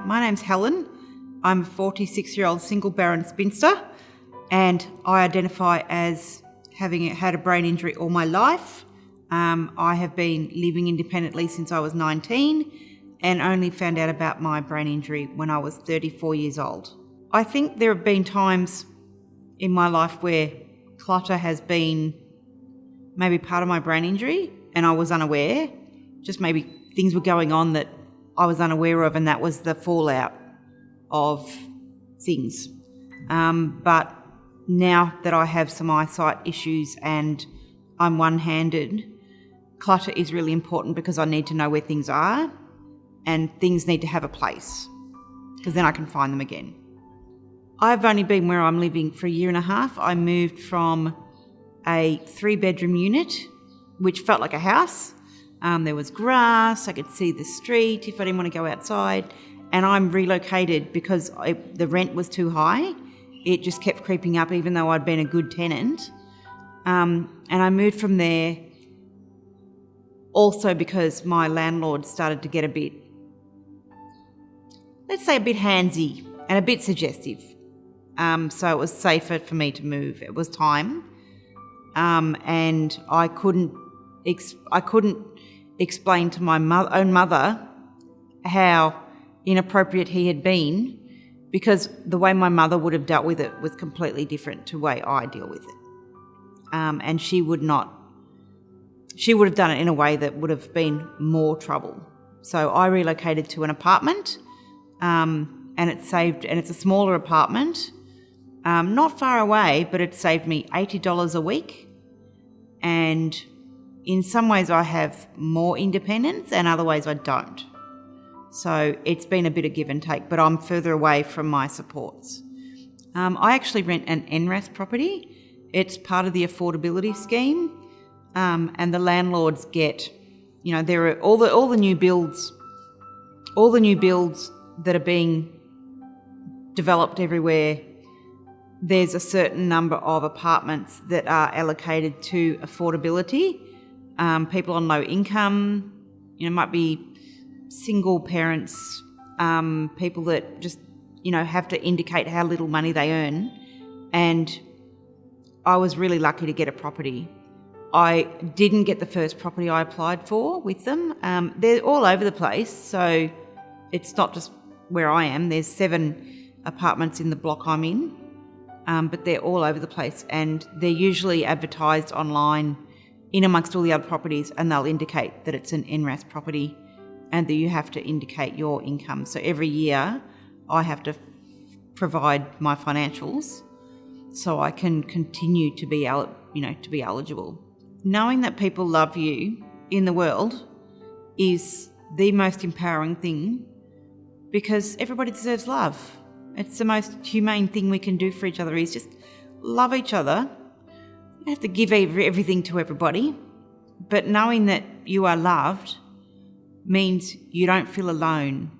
My name's Helen. I'm a 46-year-old single barren spinster, and I identify as having had a brain injury all my life. I have been living independently since I was 19 and only found out about my brain injury when I was 34 years old. I think there have been times in my life where clutter has been maybe part of my brain injury and I was unaware. Just maybe things were going on that I was unaware of, and that was the fallout of things. But now that I have some eyesight issues and I'm one-handed, clutter is really important because I need to know where things are and things need to have a place because then I can find them again. I've only been where I'm living for a year and a half. I moved from a 3-bedroom unit, which felt like a house. There was grass, I could see the street if I didn't want to go outside, and I'm relocated because the rent was too high. It just kept creeping up even though I'd been a good tenant. And I moved from there also because my landlord started to get a bit, let's say a bit handsy and a bit suggestive. So it was safer for me to move. It was time. And I couldn't explain to my own mother how inappropriate he had been, because the way my mother would have dealt with it was completely different to the way I deal with it. And she would have done it in a way that would have been more trouble. So I relocated to an apartment, and it's a smaller apartment, not far away, but it saved me $80 a week. And in some ways I have more independence and other ways I don't. So it's been a bit of give and take, but I'm further away from my supports. I actually rent an NRAS property. It's part of the affordability scheme, and the landlords get, there are all the new builds that are being developed everywhere. There's a certain number of apartments that are allocated to affordability. People on low income, might be single parents, people that just, have to indicate how little money they earn. And I was really lucky to get a property. I didn't get the first property I applied for with them. They're all over the place, so it's not just where I am. There's 7 apartments in the block I'm in, but they're all over the place, and they're usually advertised online in amongst all the other properties, and they'll indicate that it's an NRAS property and that you have to indicate your income. So every year I have to provide my financials so I can continue to be eligible. Knowing that people love you in the world is the most empowering thing, because everybody deserves love. It's the most humane thing we can do for each other, is just love each other. You have to give everything to everybody, but knowing that you are loved means you don't feel alone.